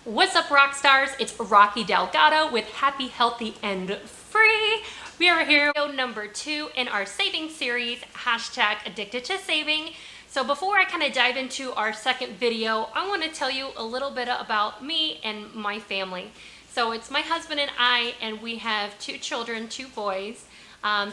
What's up, rock stars? It's Raqui Delgado with Happy, Healthy, and Free. We are here with number 2 in our saving series, #Addicted to Saving. So before I kind of dive into our second video, I want to tell you a little bit about me and my family. So it's my husband and I, and we have 2 children, 2 boys,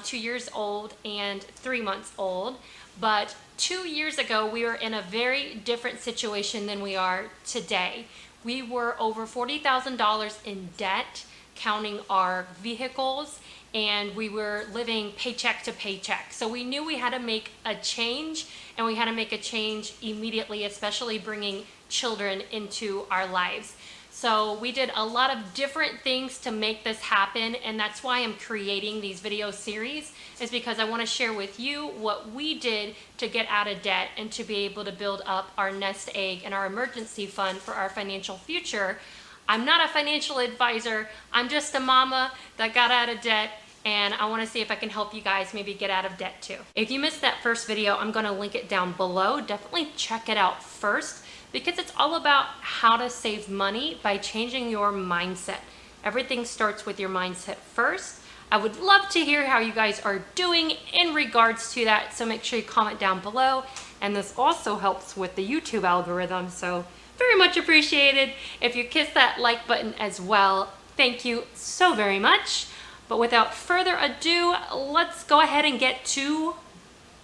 2 years old and 3 months old. But 2 years ago, we were in a very different situation than we are today. We were over $40,000 in debt, counting our vehicles, and we were living paycheck to paycheck. So we knew we had to make a change, and we had to make a change immediately, especially bringing children into our lives. So we did a lot of different things to make this happen, and that's why I'm creating these video series, is because I want to share with you what we did to get out of debt and to be able to build up our nest egg and our emergency fund for our financial future. I'm not a financial advisor. I'm just a mama that got out of debt, and I want to see if I can help you guys maybe get out of debt too. If you missed that first video, I'm going to link it down below. Definitely check it out first, because it's all about how to save money by changing your mindset. Everything starts with your mindset first. I would love to hear how you guys are doing in regards to that, so make sure you comment down below. And this also helps with the YouTube algorithm, so very much appreciated if you kiss that like button as well. Thank you so very much. But without further ado, let's go ahead and get to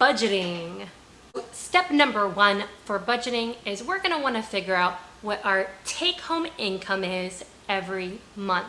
budgeting. Step number 1 for budgeting is we're going to want to figure out what our take-home income is every month.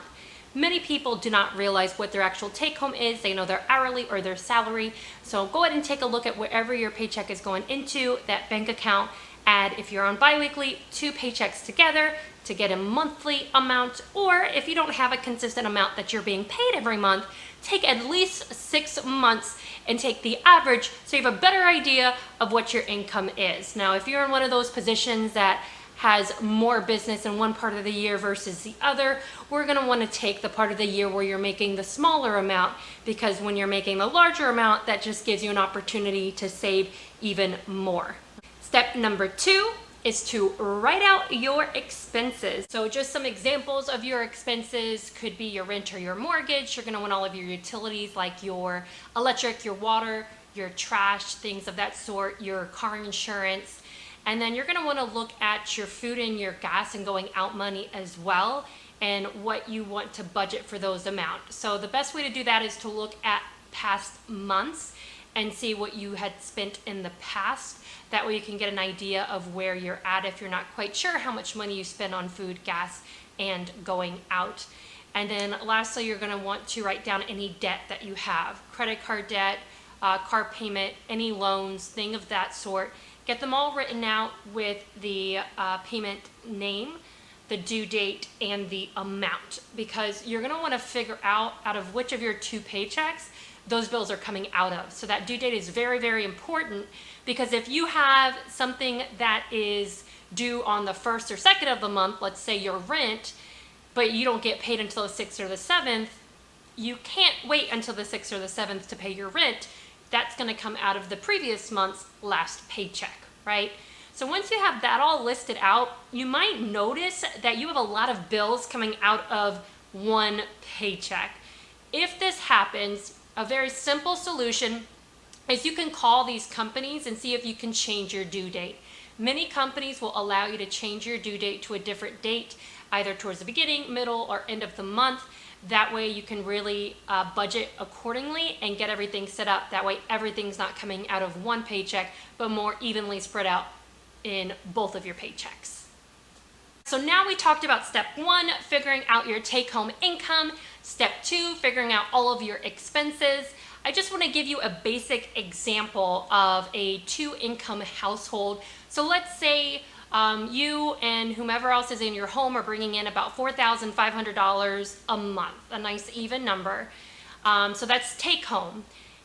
Many people do not realize what their actual take-home is. They know their hourly or their salary. So go ahead and take a look at wherever your paycheck is going into, that bank account. Add, if you're on bi-weekly, 2 paychecks together to get a monthly amount. Or if you don't have a consistent amount that you're being paid every month, take at least 6 months and take the average so you have a better idea of what your income is. Now, if you're in one of those positions that has more business in one part of the year versus the other, we're going to want to take the part of the year where you're making the smaller amount, because when you're making the larger amount, that just gives you an opportunity to save even more. Step number 2 is to write out your expenses. So just some examples of your expenses could be your rent or your mortgage. You're going to want all of your utilities like your electric, your water, your trash, things of that sort, your car insurance. And then you're going to want to look at your food and your gas and going out money as well, and what you want to budget for those amounts. So the best way to do that is to look at past months and see what you had spent in the past. That way you can get an idea of where you're at if you're not quite sure how much money you spend on food, gas, and going out. And then lastly, you're going to want to write down any debt that you have. Credit card debt, car payment, any loans, thing of that sort. Get them all written out with the payment name, the due date, and the amount, because you're going to want to figure out of which of your 2 paychecks those bills are coming out of. So that due date is very, very important, because if you have something that is due on the 1st or 2nd of the month, let's say your rent, but you don't get paid until the 6th or the 7th, you can't wait until the 6th or the 7th to pay your rent. That's going to come out of the previous month's last paycheck, right? So once you have that all listed out, you might notice that you have a lot of bills coming out of one paycheck. If this happens, a very simple solution is you can call these companies and see if you can change your due date. Many companies will allow you to change your due date to a different date, either towards the beginning, middle, or end of the month. That way you can really budget accordingly and get everything set up. That way everything's not coming out of one paycheck, but more evenly spread out in both of your paychecks. So now we talked about step 1, figuring out your take-home income. Step 2, figuring out all of your expenses. I just want to give you a basic example of a 2-income household. So let's say you and whomever else is in your home are bringing in about $4,500 a month, a nice even number. So that's take home.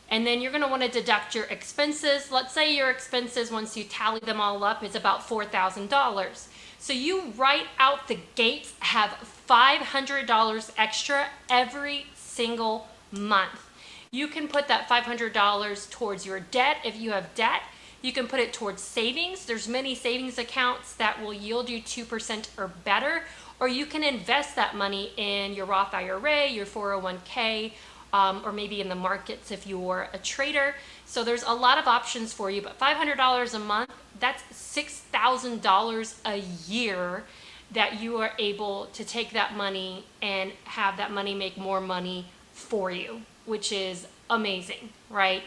And then you're going to want to deduct your expenses. Let's say your expenses, once you tally them all up, is about $4,000. So you right out the gates have $500 extra every single month. You can put that $500 towards your debt if you have debt. You can put it towards savings. There's many savings accounts that will yield you 2% or better, or you can invest that money in your Roth IRA, your 401k, or maybe in the markets if you're a trader. So there's a lot of options for you, but $500 a month, that's $6,000 a year that you are able to take that money and have that money make more money for you, which is amazing, right?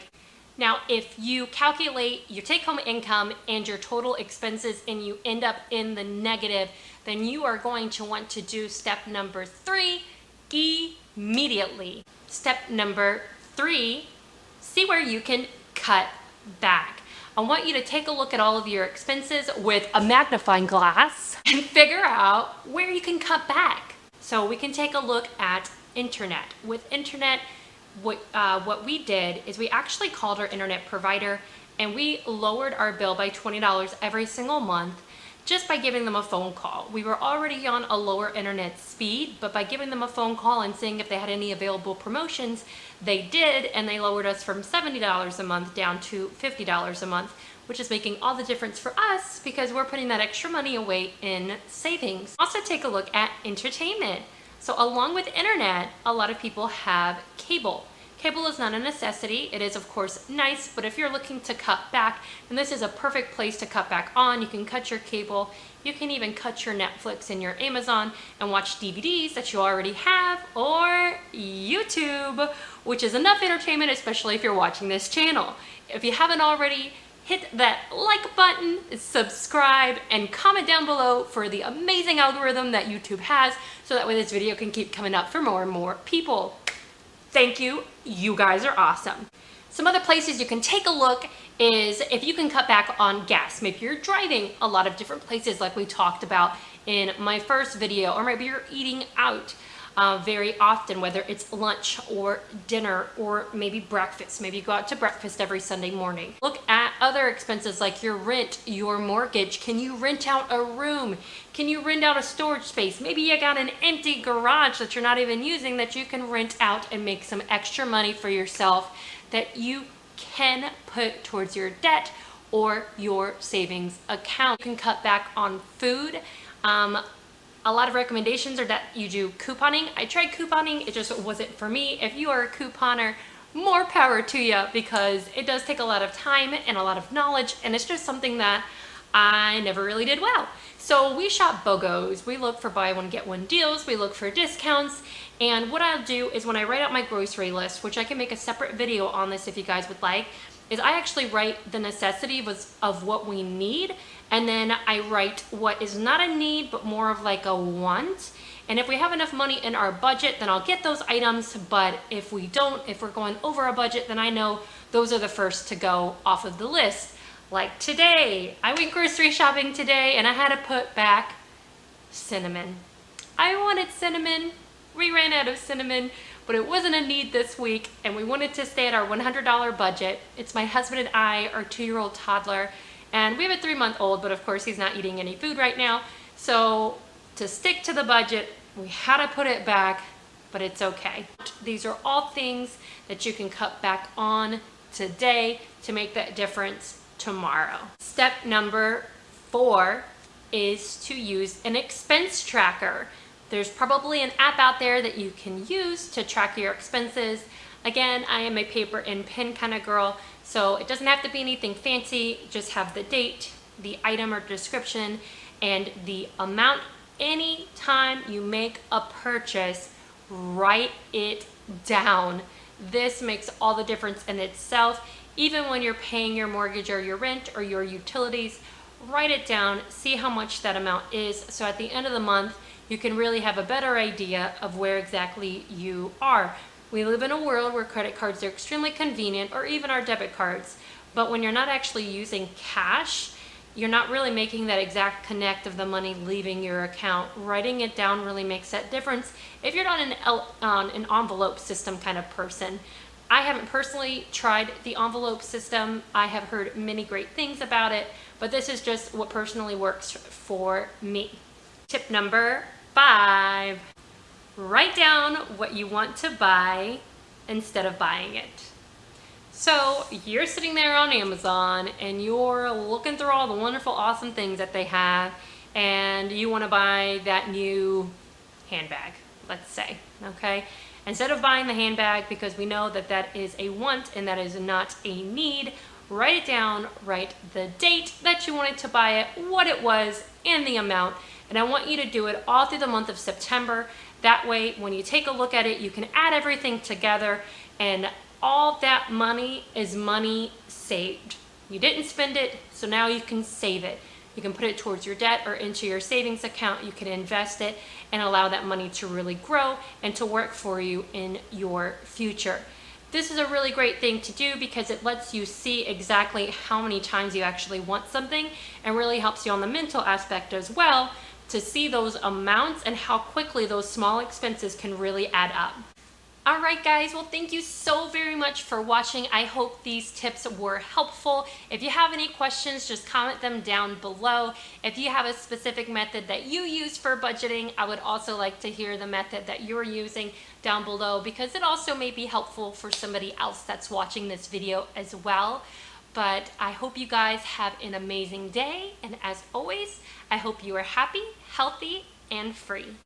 Now, if you calculate your take-home income and your total expenses and you end up in the negative, then you are going to want to do step number 3 immediately. Step number 3, see where you can cut back. I want you to take a look at all of your expenses with a magnifying glass and figure out where you can cut back. So we can take a look at internet. With internet, what we did is we actually called our internet provider and we lowered our bill by $20 every single month just by giving them a phone call. We were already on a lower internet speed, but by giving them a phone call and seeing if they had any available promotions, they did, and they lowered us from $70 a month down to $50 a month, which is making all the difference for us because we're putting that extra money away in savings. Also take a look at entertainment. So along with internet, a lot of people have cable. Cable is not a necessity. It is, of course, nice, but if you're looking to cut back, then this is a perfect place to cut back on. You can cut your cable. You can even cut your Netflix and your Amazon and watch DVDs that you already have, or YouTube, which is enough entertainment, especially if you're watching this channel. If you haven't already, hit that like button, subscribe, and comment down below for the amazing algorithm that YouTube has, so that way this video can keep coming up for more and more people. Thank you. You guys are awesome. Some other places you can take a look is if you can cut back on gas. Maybe you're driving a lot of different places like we talked about in my first video, or maybe you're eating out very often, whether it's lunch or dinner or maybe breakfast. Maybe you go out to breakfast every Sunday morning. Look at other expenses like your rent, your mortgage. Can you rent out a room? Can you rent out a storage space? Maybe you got an empty garage that you're not even using that you can rent out and make some extra money for yourself that you can put towards your debt or your savings account. You can cut back on food. A lot of recommendations are that you do couponing. I tried couponing, it just wasn't for me. If you are a couponer, more power to you, because it does take a lot of time and a lot of knowledge, and it's just something that I never really did well. So we shop BOGOs. We look for buy one get one deals. We look for discounts. And what I'll do is when I write out my grocery list, which I can make a separate video on this if you guys would like, is I actually write the necessity of what we need, and then I write what is not a need but more of like a want. And if we have enough money in our budget, then I'll get those items, but if we don't, if we're going over a budget, then I know those are the first to go off of the list. Like today, I went grocery shopping today and I had to put back cinnamon. I wanted cinnamon. We ran out of cinnamon, but it wasn't a need this week, and we wanted to stay at our $100 budget. It's my husband and I, our 2-year-old toddler, and we have a 3-month-old, but of course he's not eating any food right now. So to stick to the budget, we had to put it back, but it's okay. These are all things that you can cut back on today to make that difference tomorrow. Step number 4 is to use an expense tracker. There's probably an app out there that you can use to track your expenses. Again, I am a paper and pen kind of girl, so it doesn't have to be anything fancy. Just have the date, the item or description, and the amount. Anytime you make a purchase, write it down. This makes all the difference in itself. Even when you're paying your mortgage or your rent or your utilities, write it down, see how much that amount is, so at the end of the month, you can really have a better idea of where exactly you are. We live in a world where credit cards are extremely convenient, or even our debit cards, but when you're not actually using cash, you're not really making that exact connect of the money leaving your account. Writing it down really makes that difference if you're not an envelope system kind of person. I haven't personally tried the envelope system. I have heard many great things about it, but this is just what personally works for me. Tip number 5, write down what you want to buy instead of buying it. So you're sitting there on Amazon and you're looking through all the wonderful, awesome things that they have, and you want to buy that new handbag, let's say, okay? Instead of buying the handbag, because we know that that is a want and that is not a need, write it down, write the date that you wanted to buy it, what it was, and the amount. And I want you to do it all through the month of September. That way, when you take a look at it, you can add everything together, and all that money is money saved. You didn't spend it, so now you can save it. You can put it towards your debt or into your savings account. You can invest it and allow that money to really grow and to work for you in your future. This is a really great thing to do because it lets you see exactly how many times you actually want something, and really helps you on the mental aspect as well to see those amounts and how quickly those small expenses can really add up. All right, guys, well, thank you so very much for watching. I hope these tips were helpful. If you have any questions, just comment them down below. If you have a specific method that you use for budgeting, I would also like to hear the method that you're using down below, because it also may be helpful for somebody else that's watching this video as well. But I hope you guys have an amazing day, and as always, I hope you are happy, healthy, and free.